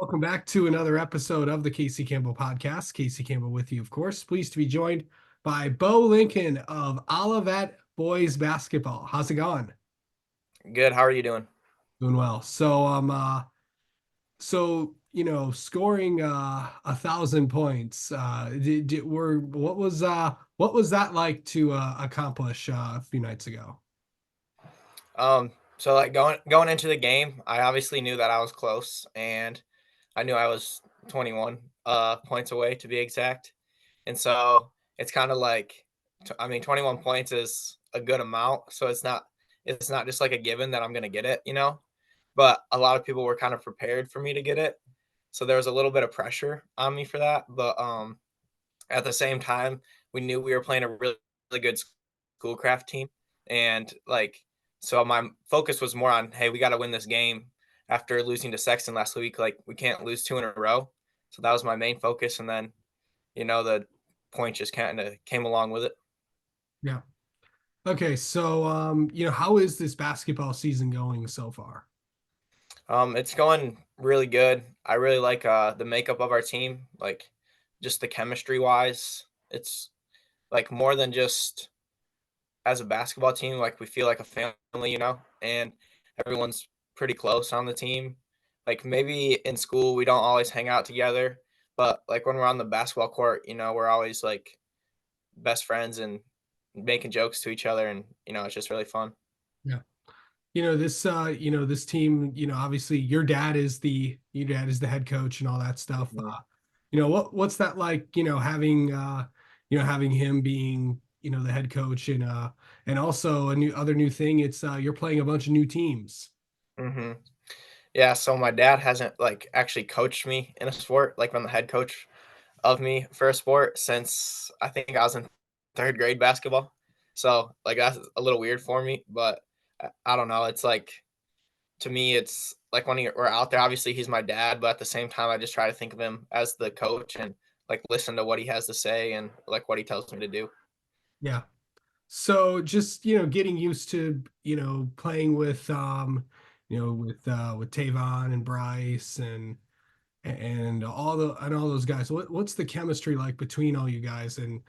Welcome back to another episode of the Casey Campbell podcast. Casey Campbell with you, of course. Pleased to be joined by Bo Lincoln of Olivet Boys Basketball. How's it going? Good. How are you doing? Doing well. Scoring 1,000 points. What was that like to accomplish a few nights ago? So like going into the game, I obviously knew that I was close, and I knew I was 21 points away to be exact. And so it's kind of like, I mean, 21 points is a good amount, so it's not just like a given that I'm gonna get it. But a lot of people were kind of prepared for me to get it, so there was a little bit of pressure on me for that. But at the same time, we knew we were playing a really, really good schoolcraft team, and so my focus was more on, hey, we got to win this game after losing to Sexton last week. Like, we can't lose two in a row. So that was my main focus, and then the point just kind of came along with it. Yeah. Okay, how is this basketball season going so far? It's going really good. I really like the makeup of our team, like just the chemistry wise. It's like more than just as a basketball team, like we feel like a family, and everyone's pretty close on the team. Like maybe in school we don't always hang out together, but like when we're on the basketball court, we're always like best friends and making jokes to each other, and it's just really fun. Yeah. This team, obviously your dad is the head coach and all that stuff. Mhm. What's that like, having him being, the head coach and also a new thing, it's you're playing a bunch of new teams. Mhm. Yeah, so my dad hasn't like actually coached me in a sport, like been the head coach of me for a sport since I think I was in third grade basketball. So like that's a little weird for me, but I don't know. It's like to me, it's like when we're out there. Obviously, he's my dad, but at the same time, I just try to think of him as the coach and like listen to what he has to say and like what he tells me to do. Yeah. So just, getting used to, playing with Tavon and Bryce and all those guys. What's the chemistry like between all you guys and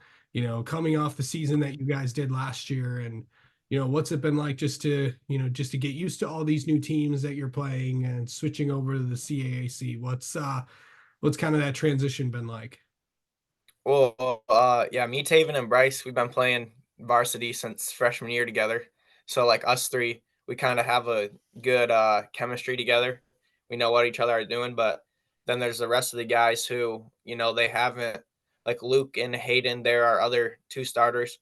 coming off the season that you guys did last year and what's it been like just to get used to all these new teams that you're playing and switching over to the CAAC? What's kind of that transition been like? Well, yeah, me, Taven, and Bryce, we've been playing varsity since freshman year together. So like us three, we kind of have a good chemistry together. We know what each other are doing, but then there's the rest of the guys who, they haven't, like Luke and Hayden, there are other two starters.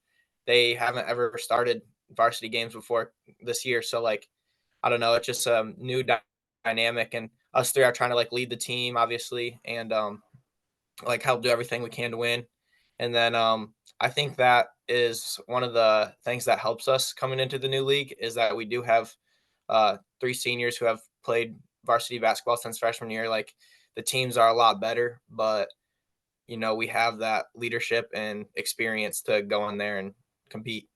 They haven't ever started varsity games before this year. So like, I don't know, it's just a new dynamic, and us three are trying to like lead the team, obviously, and like help do everything we can to win. And then I think that is one of the things that helps us coming into the new league is that we do have three seniors who have played varsity basketball since freshman year. Like the teams are a lot better, but we have that leadership and experience to go in there and compete.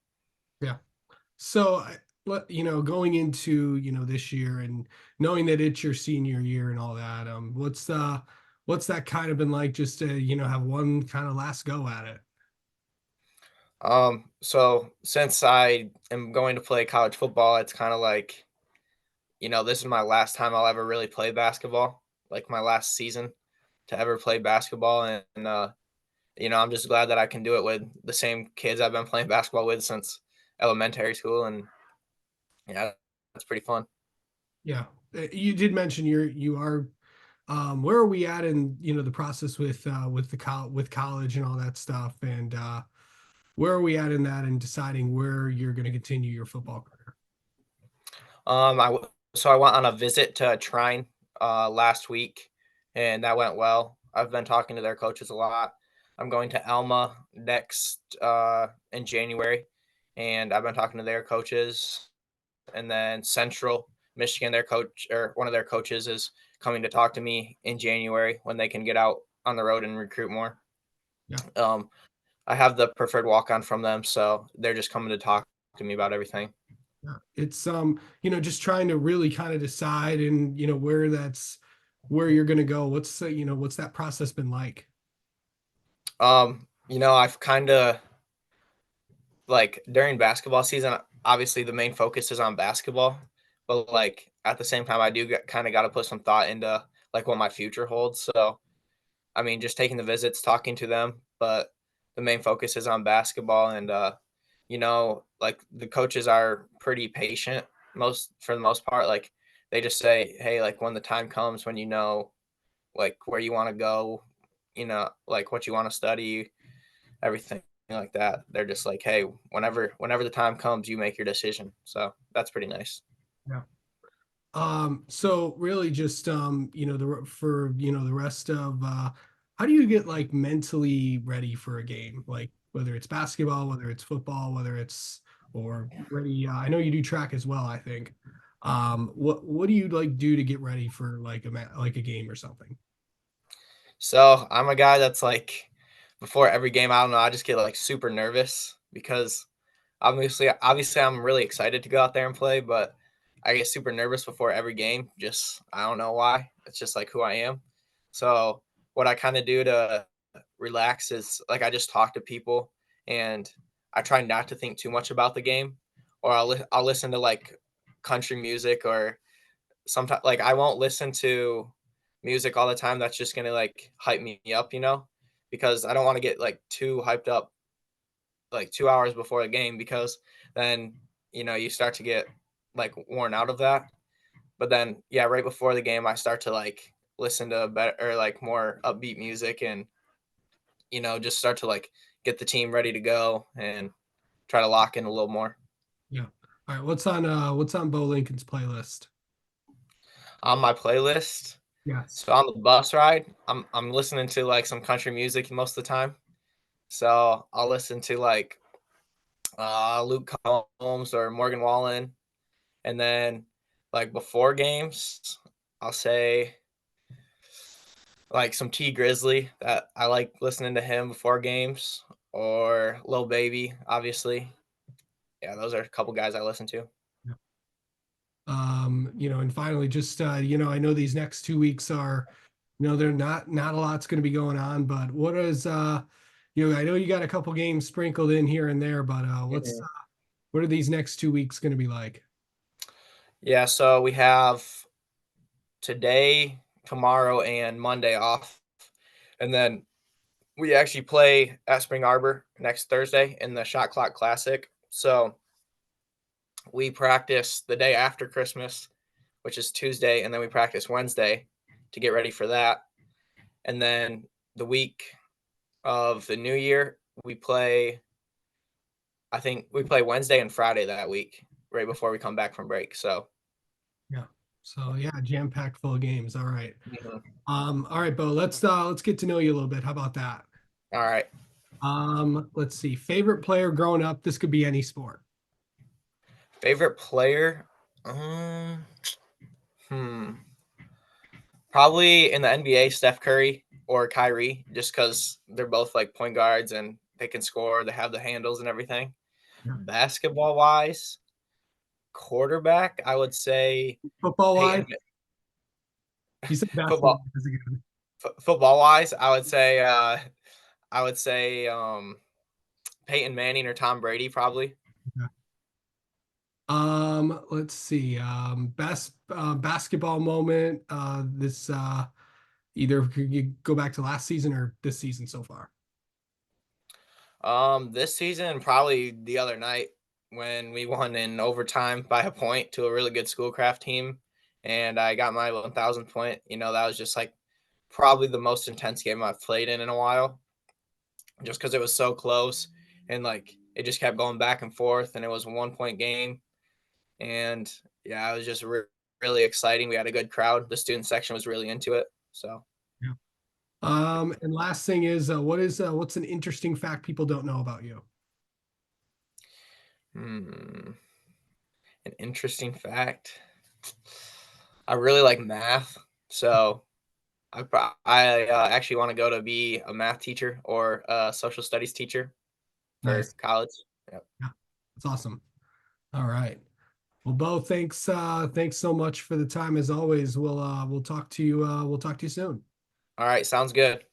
Yeah. So, going into, this year and knowing that it's your senior year and all that, what's that kind of been like just to, have one kind of last go at it? So since I am going to play college football, it's kind of like, this is my last time I'll ever really play basketball, like my last season to ever play basketball. And I'm just glad that I can do it with the same kids I've been playing basketball with since elementary school. And yeah, that's pretty fun. Yeah. You did mention you are, where are we at in, the process with college and all that stuff? And, where are we at in that and deciding where you're going to continue your football career? So I went on a visit to Trine last week, and that went well. I've been talking to their coaches a lot. I'm going to Alma next in January, and I've been talking to their coaches. And then Central Michigan, their coach or one of their coaches is coming to talk to me in January when they can get out on the road and recruit more. Yeah. Um, I have the preferred walk on from them, so they're just coming to talk to me about everything. Yeah. It's just trying to really kind of decide and where that's where you're gonna go? What's what's that process been like? I've kind of like during basketball season, obviously the main focus is on basketball, but like at the same time, I do kind of got to put some thought into like what my future holds. So, I mean, just taking the visits, talking to them, but the main focus is on basketball. And, like the coaches are pretty patient most for the most part. Like they just say, hey, like when the time comes when you know like where you want to go, like what you want to study, everything like that. They're just like, hey, whenever the time comes, you make your decision. So that's pretty nice. Yeah. So really just the rest of how do you get like mentally ready for a game? Like whether it's basketball, whether it's football, whether it's or ready I know you do track as well, I think. What do you like do to get ready for like like a game or something? So I'm a guy that's like before every game, I don't know, I just get like super nervous because obviously I'm really excited to go out there and play, but I get super nervous before every game. Just I don't know why. It's just like who I am. So what I kind of do to relax is like I just talk to people and I try not to think too much about the game, or I'll listen to like country music, or sometimes like I won't listen to music all the time that's just gonna like hype me up, because I don't want to get like too hyped up like 2 hours before the game, because then you start to get like worn out of that. But then yeah, right before the game I start to like listen to better or like more upbeat music, and just start to like get the team ready to go and try to lock in a little more. Yeah. All right, what's on Bo Lincoln's playlist? On my playlist, Yes. so on the bus ride, I'm listening to like some country music most of the time. So I'll listen to like Luke Combs or Morgan Wallen, and then like before games, I'll say like some T Grizzly, that I like listening to him before games, or Lil Baby, obviously. Yeah, those are a couple guys I listen to. And finally, just I know these next 2 weeks are, they're not a lot's going to be going on, but what is I know you got a couple games sprinkled in here and there, but Mhm. what are these next 2 weeks going to be like? Yeah, so we have today, tomorrow, and Monday off, and then we actually play at Spring Arbor next Thursday in the Shot Clock Classic. So we practice the day after Christmas, which is Tuesday, and then we practice Wednesday to get ready for that. And then the week of the new year, we play, I think we play Wednesday and Friday that week, right before we come back from break. So, Yeah. So yeah, jam packed full of games. All right. mhm. All right, Bo, let's get to know you a little bit. How about that? All right. Let's see. Favorite player growing up. This could be any sport. Favorite player? Um, hmm. Probably in the NBA, Steph Curry or Kyrie, just because they're both like point guards and they can score. They have the handles and everything. Yeah. Basketball wise, quarterback, I would say Football wise, Peyton. you said basketball Football, is good. football wise, I would say Peyton Manning or Tom Brady probably. Let's see. Best basketball moment. This either could you go back to last season or this season so far? This season, probably the other night when we won in overtime by a point to a really good Schoolcraft team, and I got my 1,000 point. That was just like probably the most intense game I've played in a while, just because it was so close and like it just kept going back and forth, and it was a 1 point game, and yeah, it was just really exciting. We had a good crowd. The student section was really into it, so. Yeah. And last thing is, what's an interesting fact people don't know about you? Hmm, an interesting fact. I really like math, so I actually want to go to be a math teacher or a social studies teacher for Nice. college. Yep. Yeah, that's awesome. All right. Well, Bo, thanks so much for the time as always. We'll talk to you soon. All right, sounds good.